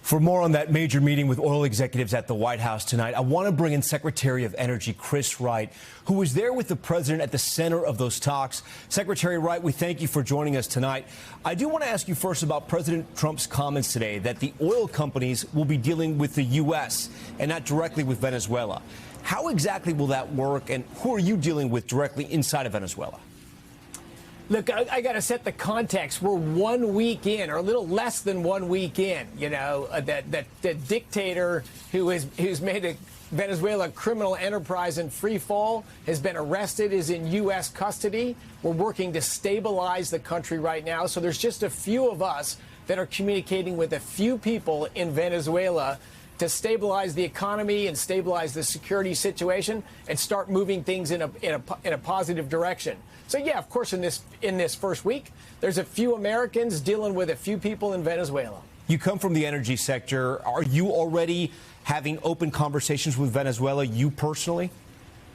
For more on that major meeting with oil executives at the White House tonight, I want to bring in Secretary of Energy Chris Wright, who was there with the president at the center of those talks. Secretary Wright, we thank you for joining us tonight. I do want to ask you first about President Trump's comments today that the oil companies will be dealing with the U.S. and not directly with Venezuela. How exactly will that work, and who are you dealing with directly inside of Venezuela? Look, I got to set the context. We're 1 week in, or a little less than 1 week in. You know, that dictator who's made Venezuela a criminal enterprise in free fall has been arrested, is in U.S. custody. We're working to stabilize the country right now. So there's just a few of us that are communicating with a few people in Venezuela to stabilize the economy and stabilize the security situation and start moving things in a positive direction. So, yeah, of course, in this first week, there's a few Americans dealing with a few people in Venezuela. You come from the energy sector. Are you already having open conversations with Venezuela, you personally?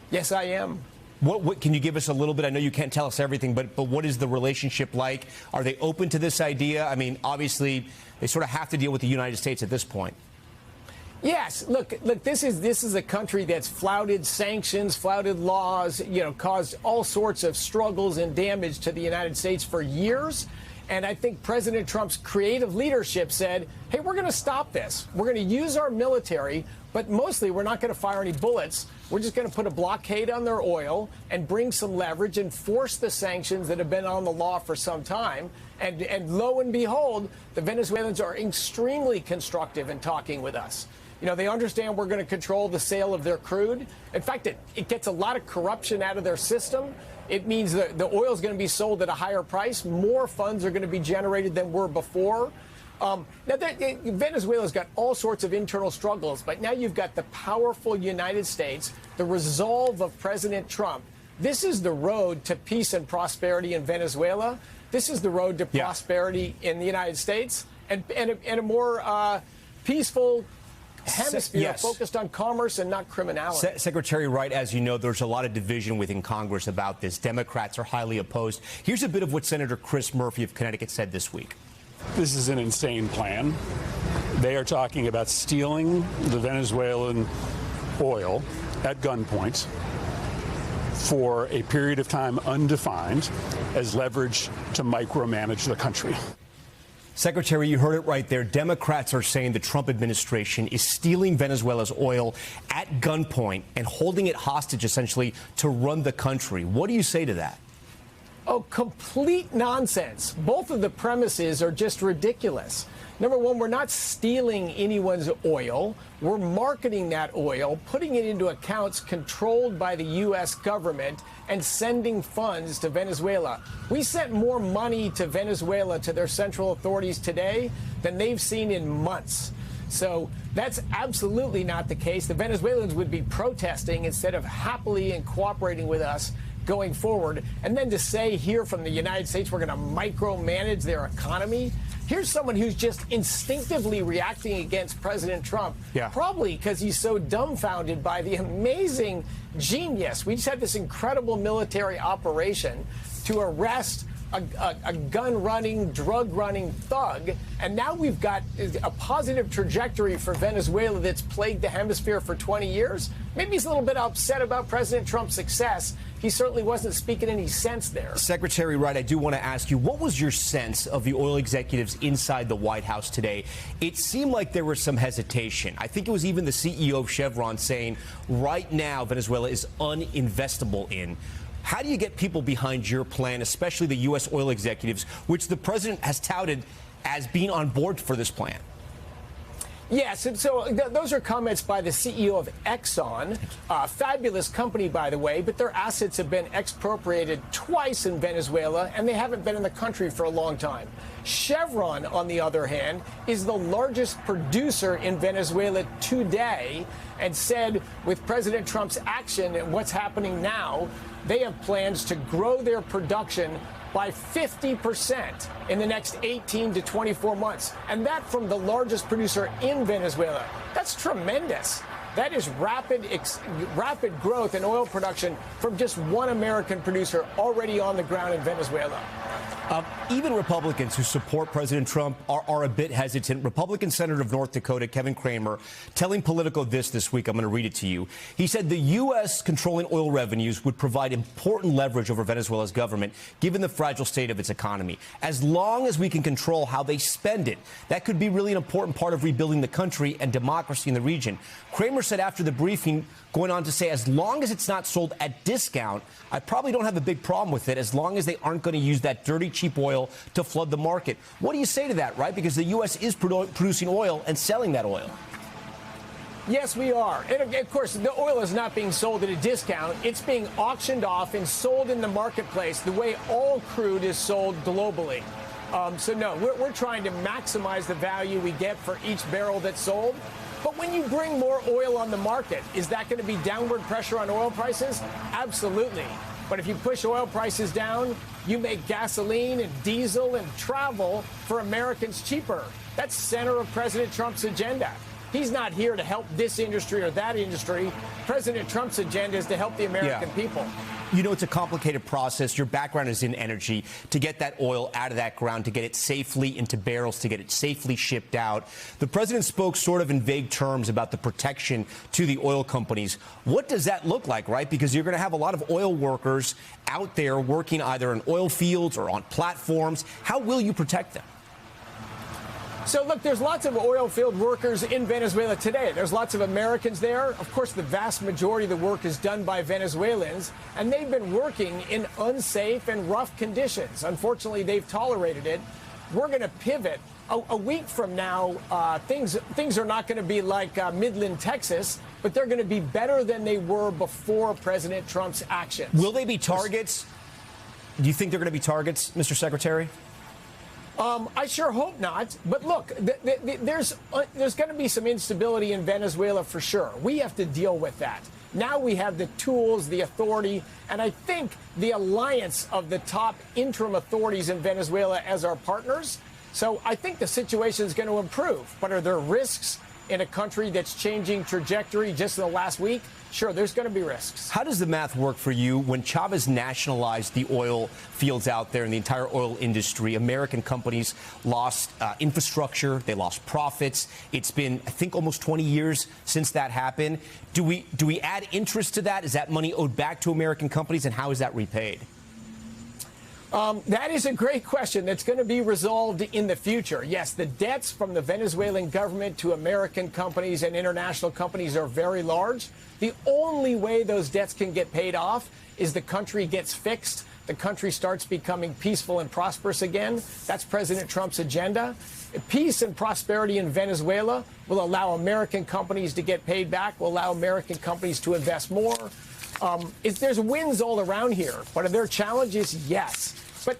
Yes, I am. What can you give us a little bit? I know you can't tell us everything, but what is the relationship like? Are they open to this idea? I mean, obviously, they sort of have to deal with the United States at this point. Yes, look. This is a country that's flouted sanctions, flouted laws, caused all sorts of struggles and damage to the United States for years. And I think President Trump's creative leadership said, hey, we're going to stop this. We're going to use our military, but mostly we're not going to fire any bullets. We're just going to put a blockade on their oil and bring some leverage and force the sanctions that have been on the law for some time. And lo and behold, the Venezuelans are extremely constructive in talking with us. They understand we're going to control the sale of their crude. In fact, it gets a lot of corruption out of their system. It means that the oil is going to be sold at a higher price. More funds are going to be generated than were before. Venezuela's got all sorts of internal struggles, but now you've got the powerful United States, the resolve of President Trump. This is the road to peace and prosperity in Venezuela. This is the road to prosperity in the United States and a more peaceful hemisphere focused on commerce and not criminality. Secretary Wright, as you know, there's a lot of division within Congress about this. Democrats are highly opposed. Here's a bit of what Senator Chris Murphy of Connecticut said this week. This is an insane plan. They are talking about stealing the Venezuelan oil at gunpoint for a period of time undefined as leverage to micromanage the country. Secretary, you heard it right there. Democrats are saying the Trump administration is stealing Venezuela's oil at gunpoint and holding it hostage, essentially, to run the country. What do you say to that? Oh, complete nonsense. Both of the premises are just ridiculous. Number one, we're not stealing anyone's oil. We're marketing that oil, putting it into accounts controlled by the U.S. government and sending funds to Venezuela. We sent more money to Venezuela, to their central authorities today, than they've seen in months. So that's absolutely not the case. The Venezuelans would be protesting instead of happily and cooperating with us going forward. And then to say here from the United States we're going to micromanage their economy. Here's someone who's just instinctively reacting against President Trump, probably because he's so dumbfounded by the amazing genius. We just had this incredible military operation to arrest a gun-running, drug-running thug, and now we've got a positive trajectory for Venezuela that's plagued the hemisphere for 20 years. Maybe he's a little bit upset about President Trump's success. He certainly wasn't speaking any sense there. Secretary Wright, I do want to ask you, what was your sense of the oil executives inside the White House today? It seemed like there was some hesitation. I think it was even the CEO of Chevron saying right now Venezuela is uninvestable in. How do you get people behind your plan, especially the U.S. oil executives, which the president has touted as being on board for this plan? Yes, and so those are comments by the CEO of Exxon, a fabulous company, by the way, but their assets have been expropriated twice in Venezuela, and they haven't been in the country for a long time. Chevron, on the other hand, is the largest producer in Venezuela today, and said with President Trump's action and what's happening now, they have plans to grow their production by 50% in the next 18 to 24 months. And that from the largest producer in Venezuela. That's tremendous. That is rapid growth in oil production from just one American producer already on the ground in Venezuela. Even Republicans who support President Trump are a bit hesitant. Republican Senator of North Dakota, Kevin Cramer, telling Politico this week. I'm going to read it to you. He said the U.S. controlling oil revenues would provide important leverage over Venezuela's government, given the fragile state of its economy. As long as we can control how they spend it, that could be really an important part of rebuilding the country and democracy in the region. Cramer said after the briefing, going on to say, as long as it's not sold at discount, I probably don't have a big problem with it, as long as they aren't going to use that dirty, cheap oil to flood the market. What do you say to that, right? Because the U.S. is producing oil and selling that oil. Yes, we are. And of course, the oil is not being sold at a discount. It's being auctioned off and sold in the marketplace the way all crude is sold globally. So, no, we're trying to maximize the value we get for each barrel that's sold. But when you bring more oil on the market, is that going to be downward pressure on oil prices? Absolutely. But if you push oil prices down, you make gasoline and diesel and travel for Americans cheaper. That's center of President Trump's agenda. He's not here to help this industry or that industry. President Trump's agenda is to help the American people. You know, it's a complicated process. Your background is in energy. To get that oil out of that ground, to get it safely into barrels, to get it safely shipped out. The president spoke sort of in vague terms about the protection to the oil companies. What does that look like, right? Because you're going to have a lot of oil workers out there working either in oil fields or on platforms. How will you protect them? So, look, there's lots of oil field workers in Venezuela today. There's lots of Americans there. Of course, the vast majority of the work is done by Venezuelans, and they've been working in unsafe and rough conditions. Unfortunately, they've tolerated it. We're going to pivot. A week from now, things are not going to be like Midland, Texas, but they're going to be better than they were before President Trump's actions. Will they be targets? Do you think they're going to be targets, Mr. Secretary? I sure hope not. But look, there's going to be some instability in Venezuela for sure. We have to deal with that. Now we have the tools, the authority, and I think the alliance of the top interim authorities in Venezuela as our partners. So I think the situation is going to improve. But are there risks in a country that's changing trajectory just in the last week? Sure, there's going to be risks. How does the math work for you when Chavez nationalized the oil fields out there in the entire oil industry? American companies lost infrastructure. They lost profits. It's been, I think, almost 20 years since that happened. Do we add interest to that? Is that money owed back to American companies, and how is that repaid? That is a great question that's going to be resolved in the future. Yes, the debts from the Venezuelan government to American companies and international companies are very large. The only way those debts can get paid off is the country gets fixed, the country starts becoming peaceful and prosperous again. That's President Trump's agenda. Peace and prosperity in Venezuela will allow American companies to get paid back, will allow American companies to invest more. There's wins all around here, but are there challenges? Yes. But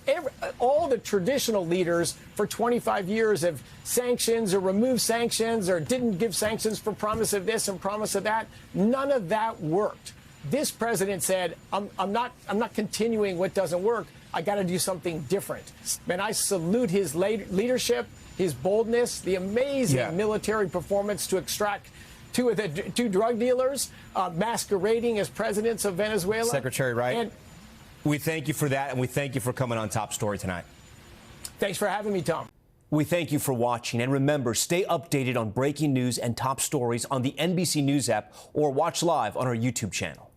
all the traditional leaders for 25 years have sanctions or removed sanctions or didn't give sanctions for promise of this and promise of that. None of that worked. This president said, I'm not continuing what doesn't work. I got to do something different. And I salute his leadership, his boldness, the amazing military performance to extract two drug dealers masquerading as presidents of Venezuela. Secretary Wright, we thank you for that, and we thank you for coming on Top Story tonight. Thanks for having me, Tom. We thank you for watching, and remember, stay updated on breaking news and top stories on the NBC News app or watch live on our YouTube channel.